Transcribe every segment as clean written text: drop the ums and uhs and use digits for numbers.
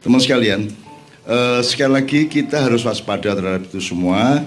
Teman sekalian, sekali lagi kita harus waspada terhadap itu semua.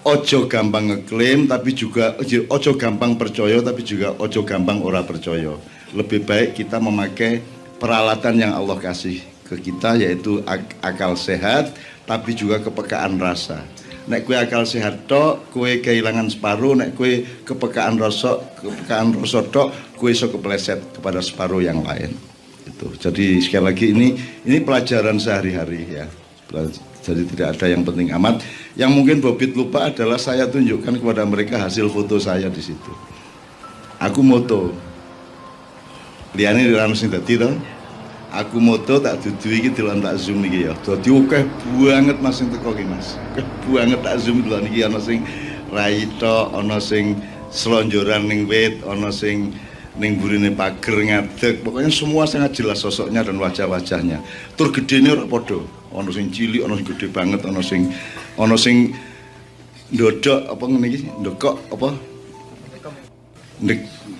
Ojo gampang ngeklaim, tapi juga ojo gampang percaya, tapi juga ojo gampang ora percaya. Lebih baik kita memakai peralatan yang Allah kasih ke kita, yaitu akal sehat, tapi juga kepekaan rasa. Nek kue akal sehat tok, kue kehilangan separuh. Nek kue kepekaan rasa tok, kue iso kepleset kepada separuh yang lain. Itu. Jadi sekali lagi ini pelajaran sehari-hari ya. Jadi tidak ada yang penting amat. Yang mungkin Bobit lupa adalah saya tunjukkan kepada mereka hasil foto saya di situ. Aku moto. Liane di dalam sing dadi to. Aku moto tak dudu iki delon tak zoom iki ya. Dadi akeh banget Mas sing teko iki Mas. Akeh banget tak zoom delon iki ana sing raito, ana sing selonjoran ning wit, ana sing ning burine pager ngadeg. Pokoknya semua sangat jelas sosoknya dan wajah-wajahnya. Tur gedene ora padha. Ana sing cilik, ana sing gede banget, ana sing ndodok apa ngene iki, ndokok apa?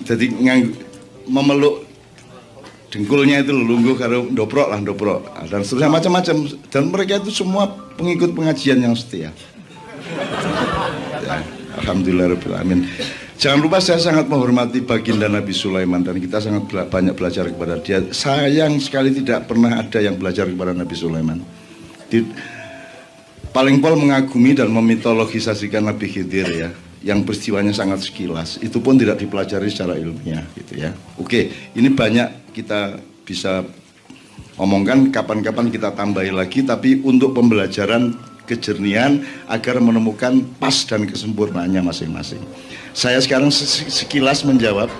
Jadi memeluk dengkulnya itu lungguh karo ndoprok dan seterusnya macam-macam, dan mereka itu semua pengikut pengajian yang setia. Ya, alhamdulillah rabbil alamin. Jangan lupa saya sangat menghormati baginda Nabi Sulaiman dan kita sangat banyak belajar kepada dia. Sayang sekali tidak pernah ada yang belajar kepada Nabi Sulaiman. Paling pol mengagumi dan memitologisasikan Nabi Khidir ya, yang peristiwanya sangat sekilas. Itu pun tidak dipelajari secara ilmiah gitu ya. Oke, ini banyak kita bisa omongkan, kapan-kapan kita tambahi lagi, tapi untuk pembelajaran kejernihan agar menemukan pas dan kesempurnaannya masing-masing. Saya sekarang sekilas menjawab.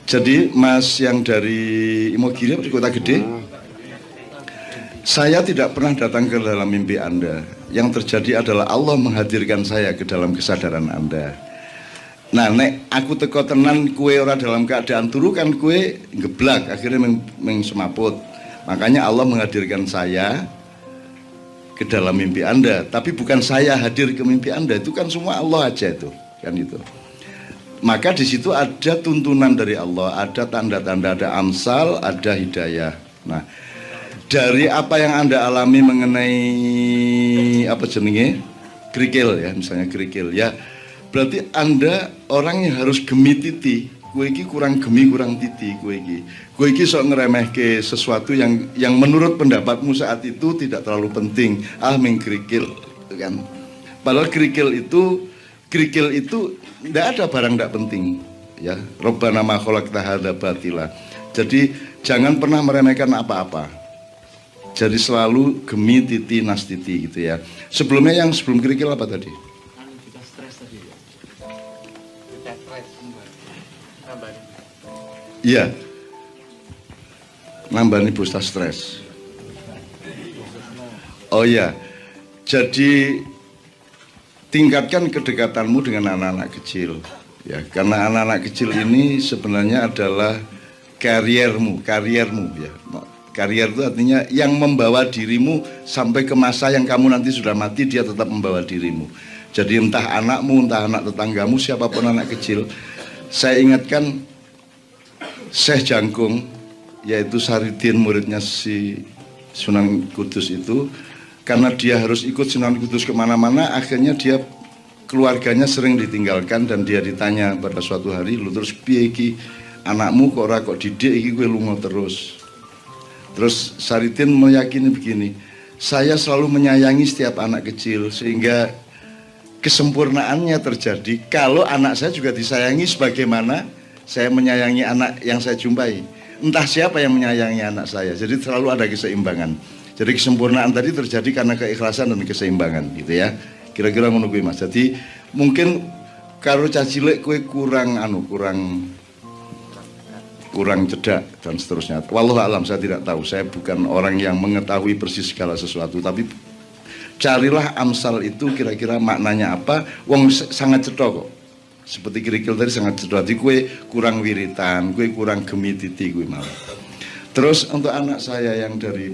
Jadi Mas yang dari Imogiri di Kota Gede, saya tidak pernah datang ke dalam mimpi Anda. Yang terjadi adalah Allah menghadirkan saya ke dalam kesadaran Anda. Nah, nek aku teko tenan kue ora dalam keadaan turu kan kue ngeblak, akhirnya semaput. Makanya Allah menghadirkan saya ke dalam mimpi Anda. Tapi bukan saya hadir ke mimpi Anda, itu kan semua Allah aja itu, kan itu. Maka di situ ada tuntunan dari Allah, ada tanda-tanda, ada amsal, ada hidayah. Nah, dari apa yang Anda alami mengenai apa jenenge kerikil ya, misalnya kerikil ya, berarti Anda orang yang harus gemi titi. Kue iki kurang gemi, kurang titi kue iki sok ngeremehke sesuatu yang menurut pendapatmu saat itu tidak terlalu penting. Ming kerikil kan. Padahal kerikil itu tidak ada barang tidak penting ya. Rabbana ma khalaqta hadza batila. Jadi jangan pernah meremehkan apa-apa. Jadi selalu gemi titi nastiti gitu ya. Sebelumnya yang sebelum kerikil apa tadi? Kita stres tadi ya. Kita stres nambahin. Iya. Nambahin busta stres. Oh iya. Jadi tingkatkan kedekatanmu dengan anak-anak kecil ya, karena anak-anak kecil ini sebenarnya adalah kariermu ya. Karier itu artinya yang membawa dirimu sampai ke masa yang kamu nanti sudah mati, dia tetap membawa dirimu. Jadi entah anakmu, entah anak tetanggamu, siapapun anak kecil. Saya ingatkan Syekh Jangkung, yaitu Saridin, muridnya si Sunan Kudus itu, karena dia harus ikut Sunan Kudus kemana-mana, akhirnya dia keluarganya sering ditinggalkan dan dia ditanya pada suatu hari, lu terus piye iki anakmu kok ora kok didik iki kowe lunga terus. Terus Saridin meyakini begini, saya selalu menyayangi setiap anak kecil sehingga kesempurnaannya terjadi kalau anak saya juga disayangi sebagaimana saya menyayangi anak yang saya jumpai. Entah siapa yang menyayangi anak saya, jadi selalu ada keseimbangan. Jadi kesempurnaan tadi terjadi karena keikhlasan dan keseimbangan gitu ya. Kira-kira ngono kuwi Mas. Jadi mungkin karo cah cilik kowe kurang cedak dan seterusnya. Wallahu alam, saya tidak tahu. Saya bukan orang yang mengetahui persis segala sesuatu, tapi carilah amsal itu kira-kira maknanya apa. Wong sangat cedok kok. Seperti kerikil tadi sangat cedok. Jadi kue kurang wiritan, kue kurang gemi titi kue malah. Terus untuk anak saya yang dari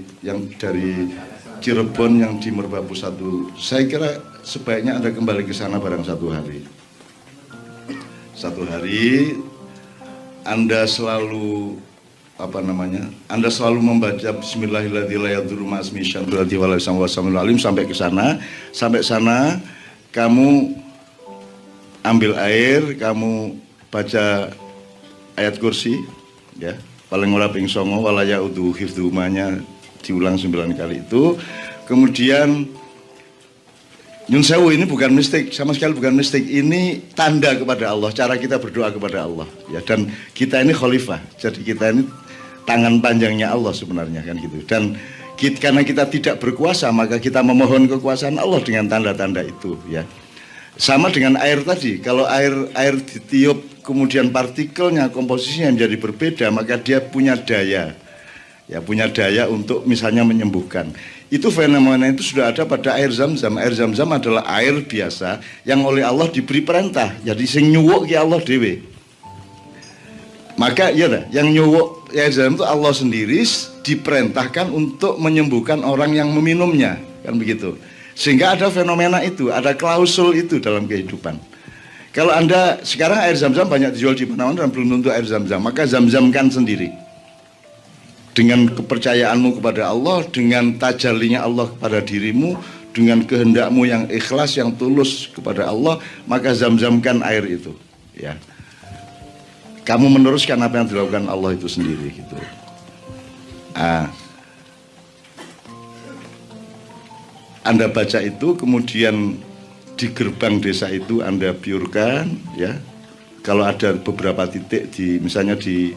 Cirebon yang di Merbabu 1, saya kira sebaiknya Anda kembali ke sana barang satu hari. Satu hari Anda selalu apa namanya, Anda selalu membaca Bismillahirrahmanirrahim sampai ke sana. Sampai sana kamu ambil air, kamu baca ayat kursi, ya, paling ora ping 9 walaya udu hifdzumanya diulang 9 kali itu. Kemudian Nyun sewu, ini bukan mistik, sama sekali bukan mistik. Ini tanda kepada Allah, cara kita berdoa kepada Allah. Ya, dan kita ini khalifah, jadi kita ini tangan panjangnya Allah sebenarnya, kan gitu. Dan karena kita tidak berkuasa, maka kita memohon kekuasaan Allah dengan tanda-tanda itu. Ya, sama dengan air tadi. Kalau air ditiup, kemudian partikelnya, komposisinya menjadi berbeda, maka dia punya daya. Ya, punya daya untuk misalnya menyembuhkan. Itu fenomena itu sudah ada pada air Zam-Zam. Air Zam-Zam adalah air biasa yang oleh Allah diberi perintah. Jadi sing nyuwuk ki Allah dhewe. Maka ya dah, yang nyuwuk air Zam-Zam itu Allah sendiri diperintahkan untuk menyembuhkan orang yang meminumnya, kan begitu. Sehingga ada fenomena itu, ada klausul itu dalam kehidupan. Kalau Anda sekarang air Zam-Zam banyak dijual di mana-mana dan belum tentu air Zam-Zam, maka Zam-Zamkan sendiri. Dengan kepercayaanmu kepada Allah, dengan tajallinya Allah kepada dirimu, dengan kehendakmu yang ikhlas, yang tulus kepada Allah, maka Zam-Zamkan air itu. Ya, kamu meneruskan apa yang dilakukan Allah itu sendiri, gitu. Anda baca itu, kemudian di gerbang desa itu Anda biurkan, ya. Kalau ada beberapa titik di, misalnya di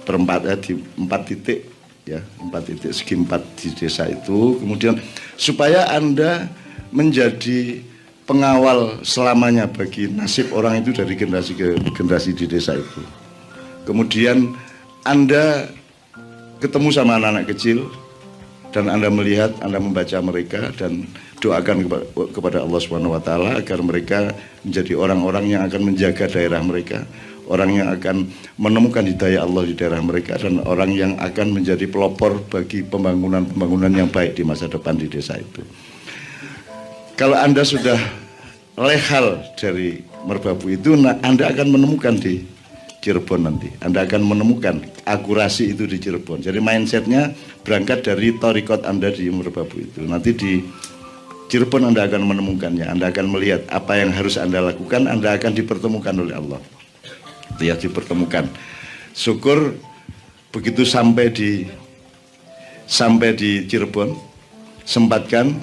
perempat, ya, di 4 titik, ya, 4 titik segi 4 di desa itu, kemudian supaya Anda menjadi pengawal selamanya bagi nasib orang itu dari generasi ke generasi di desa itu. Kemudian Anda ketemu sama anak-anak kecil dan Anda melihat, Anda membaca mereka dan doakan kepada Allah SWT agar mereka menjadi orang-orang yang akan menjaga daerah mereka, orang yang akan menemukan hidayah Allah di daerah mereka, dan orang yang akan menjadi pelopor bagi pembangunan-pembangunan yang baik di masa depan di desa itu. Kalau Anda sudah lehal dari merbabu itu, nah Anda akan menemukan di Cirebon nanti. Anda akan menemukan akurasi itu di Cirebon. Jadi mindsetnya berangkat dari torikot Anda di merbabu itu. Nanti di Cirebon Anda akan menemukannya. Anda akan melihat apa yang harus Anda lakukan. Anda akan dipertemukan oleh Allah. Itu ya, dipertemukan. Syukur begitu sampai di Cirebon, sempatkan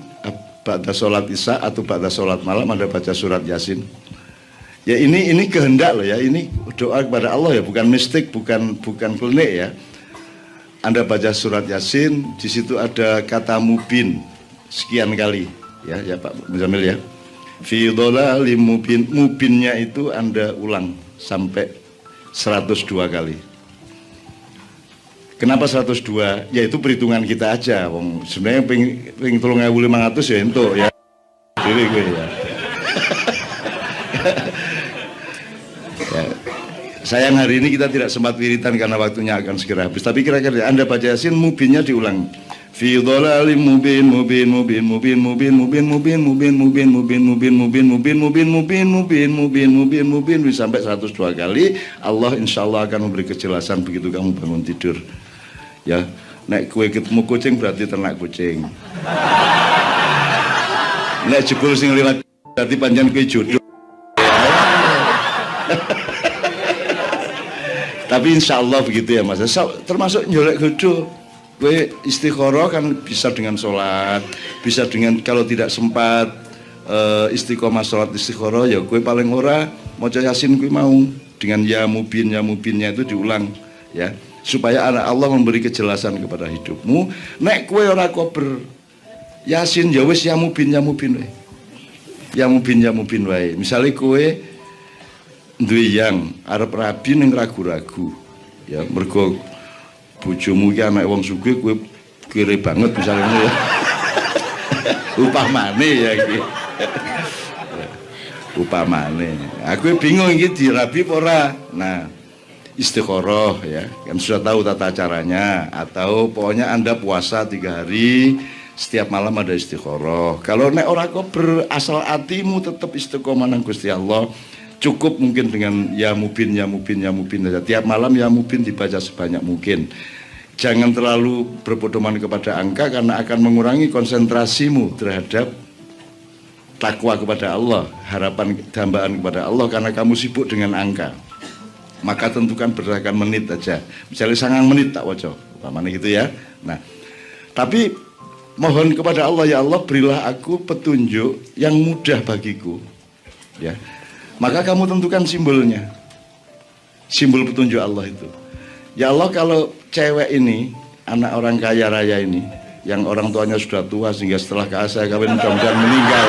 ba'da sholat isya atau ba'da sholat malam Anda baca surat Yasin. Ya, ini kehendak loh ya, ini doa kepada Allah ya, bukan mistik, bukan klinik ya. Anda baca surat Yasin, di situ ada kata mubin sekian kali ya Pak Muzamil ya. Fi dhalalim mubin, mubinnya itu Anda ulang sampai 102 kali. Kenapa 102? Ya itu perhitungan kita aja. Wong sebenarnya ping 3.500 ya entuk ya. Dewe gue ya. Ya. Sayang hari ini kita tidak sempat wiritan karena waktunya akan segera habis. Tapi kira-kira Anda baca Yasin, mubinnya diulang. Fi dhalalim mubin mubin mubin mubin mubin mubin mubin mubin mubin mubin mubin mubin mubin mubin mubin mubin mubin mubin mubin sampai 102 kali. Allah insya Allah akan memberi kejelasan begitu kamu bangun tidur. Ya, nek kue ketemu kucing berarti ternak kucing. Nek jebul sing liwat berarti panjang kue jodoh. Tapi insya Allah begitu ya Mas. Termasuk nyolek jodoh. Kue istiqoroh kan bisa dengan sholat, bisa dengan kalau tidak sempat istiqomah sholat istiqoroh ya kue paling ora maca Yasin kue mau dengan ya mubinnya itu diulang ya, supaya anak Allah memberi kejelasan kepada hidupmu. Nek kue ora kober Yasin ya wis ya mubin wae. Ya mubin wae. Misale kue duwe yang arep rabi ning ragu-ragu ya, mergo bojomu iki anak wong sugih kowe kere banget misalnya ya. Upamane ya iki. Upamane. Aku bingung iki dirabi apa ora. Nah, istiqoroh ya. Kan sudah tahu tata caranya, atau pokoknya Anda puasa 3 hari, setiap malam ada istiqoroh. Kalau nek ora kok berasal hatimu tetap istiqomah nang Gusti Allah, Cukup mungkin dengan ya mubin, ya mubin, ya mubin saja. Tiap malam ya mubin dibaca sebanyak mungkin. Jangan terlalu berpedoman kepada angka karena akan mengurangi konsentrasimu terhadap takwa kepada Allah, harapan dambaan kepada Allah karena kamu sibuk dengan angka. Maka tentukan berdasarkan menit aja. Misalnya 9 menit tak waca, umpamanya gitu ya. Nah, tapi mohon kepada Allah, ya Allah berilah aku petunjuk yang mudah bagiku. Ya. Maka kamu tentukan simbolnya. Simbol petunjuk Allah itu. Ya Allah, kalau cewek ini, anak orang kaya raya ini, yang orang tuanya sudah tua sehingga setelah saya kawin mudah-mudahan meninggal.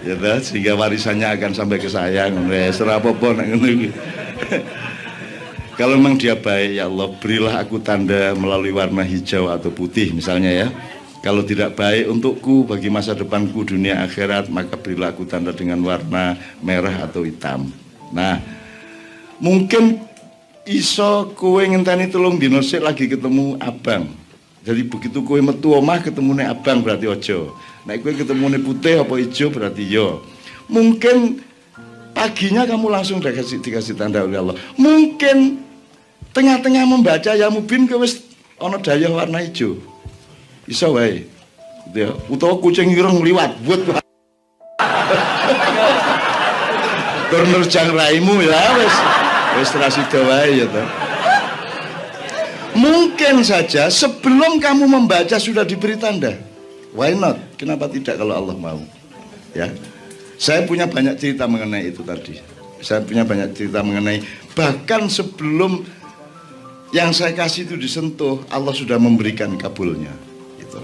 Ya, sehingga warisannya akan sampai ke saya. Kalau memang dia baik, ya Allah berilah aku tanda melalui warna hijau atau putih misalnya ya. Kalau tidak baik untukku bagi masa depanku dunia akhirat, maka berilah aku tanda dengan warna merah atau hitam. Nah, mungkin iso kowe ngenteni 3 dina sik lagi ketemu abang. Jadi begitu kowe metu omah ketemune abang berarti ojo. Nek kowe ketemune putih apa hijau berarti yo. Mungkin paginya kamu langsung dikasih tanda oleh Allah. Mungkin tengah-tengah membaca ya mubin kowe wis ana daya warna hijau. Iso wae. Gitu ya. Utawa kucing ireng liwat buat. Tur nerjang raimu ya wis rasida wae ya toh. Mungkin saja sebelum kamu membaca sudah diberi tanda. Why not? Kenapa tidak kalau Allah mau? Ya. Saya punya banyak cerita mengenai itu tadi. Saya punya banyak cerita mengenai bahkan sebelum yang saya kasih itu disentuh, Allah sudah memberikan kabulnya. Gitu.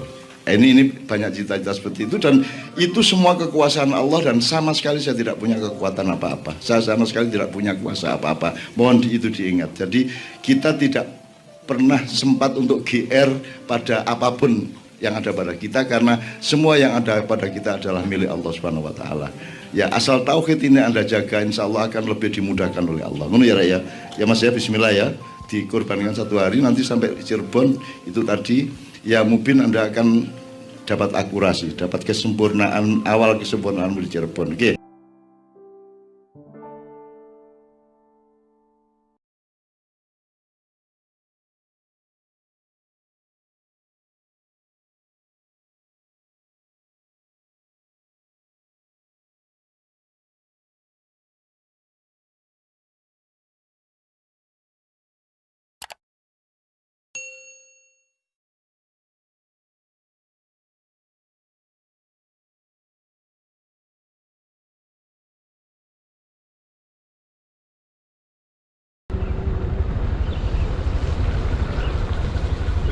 Ini banyak cerita-cerita seperti itu dan itu semua kekuasaan Allah dan sama sekali saya tidak punya kekuatan apa-apa. Saya sama sekali tidak punya kuasa apa-apa. Mohon itu diingat. Jadi kita tidak pernah sempat untuk GR pada apapun yang ada pada kita karena semua yang ada pada kita adalah milik Allah Subhanahu wa taala. Ya asal tauhid ini Anda jaga, insya Allah akan lebih dimudahkan oleh Allah. Ngono ya Rek ya. Ya Mas ya, bismillah ya. Dikorbankan 1 hari nanti sampai di Cirebon itu tadi ya mungkin Anda akan dapat akurasi, dapat kesempurnaan, awal kesempurnaan di Cirebon. Oke.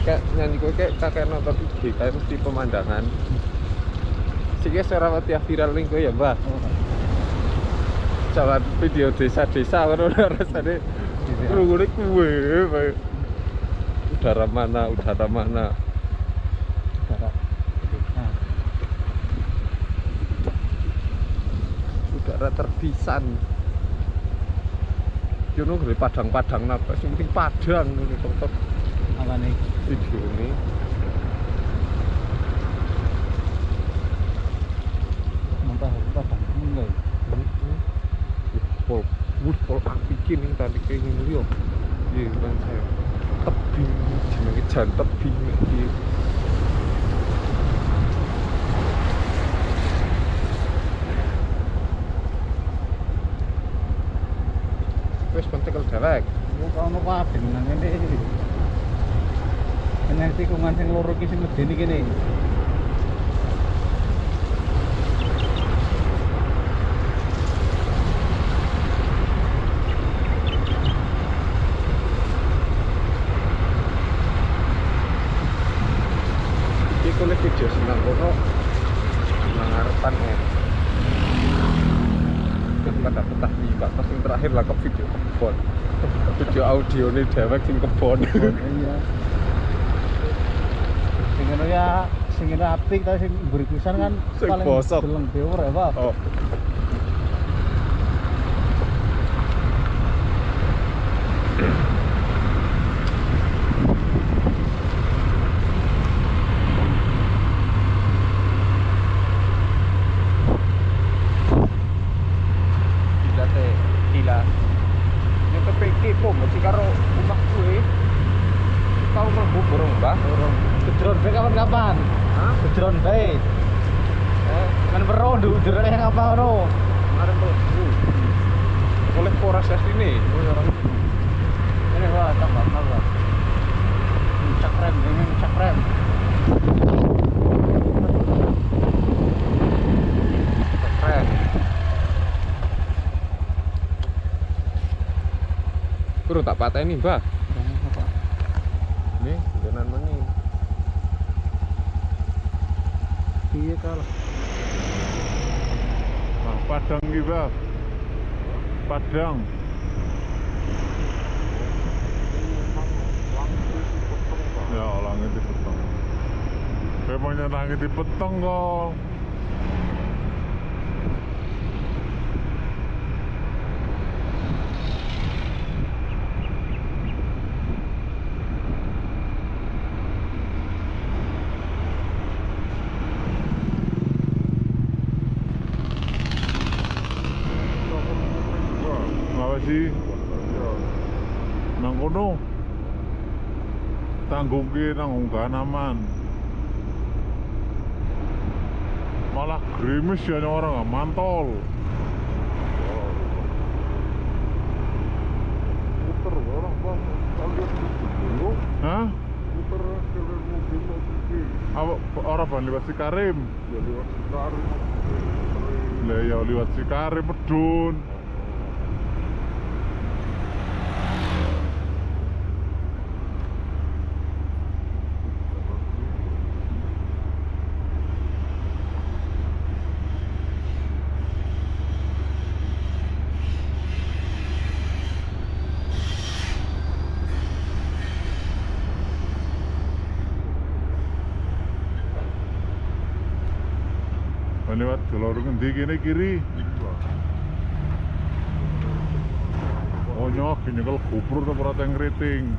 Kayak nyanyi gue kayak nonton IG kayak mesti pemandangan. Sih secara tiap viral nih gue ya mbak. Jalan video desa-desa orang rasanya kerungu kue. Udara mana? Udara terpisan. Jono dari padang-padang napa? Yang penting padang ini tok. Apa nih video ini mentah enggak pol api kini tadi kayak gini yo iya kan saya tebing jenenge jan tebing iki wis pentekel dewek ono kabeh nang ngene dengan tikungan yang loro ki sing medeni kene. Iki kene video senang kono nang ngarepan ya. Kata petah liwat pas yang terakhir lah ke video kebon. Video audio nih dewek sing kebon. Iya. Sing apik ta sing mburi pisan kan paling deleng dhewe ya, Pak. Oh. lah. Yang tapi kepo mesti karo omah gue. Tau mlebu burung, Mbah? Burung. Kejeron bae kapan-kapan. Hah? Kejeron bae. Kan weruh ndur yang apa ngono. Kemarin tuh oleh Polres sini. Ini Pak, tambah. Cak rem, ini cak rem. Keren. Kurang tak pateni, Mbah. Nih, tenan mengi. Piye kalah? Nah, Padang iki, Bang. Padang. Ya, langit dipeteng. Memangnya langit dipeteng kok. Ngapa sih? Nang kono. Tanggungke nang unggahan aman. Malah gerimis ya orang mantol. Muter orang bang, kalian dulu Hah? muter ke mobil mobil Apa orang ban liwat Sikarim? ya lewat Sekarim. Lah ya liwat Sikarim pedun. Lewat jalur ngendi kene kiri. Oh nyok, gini kalau GoPro tuh ora teng rating.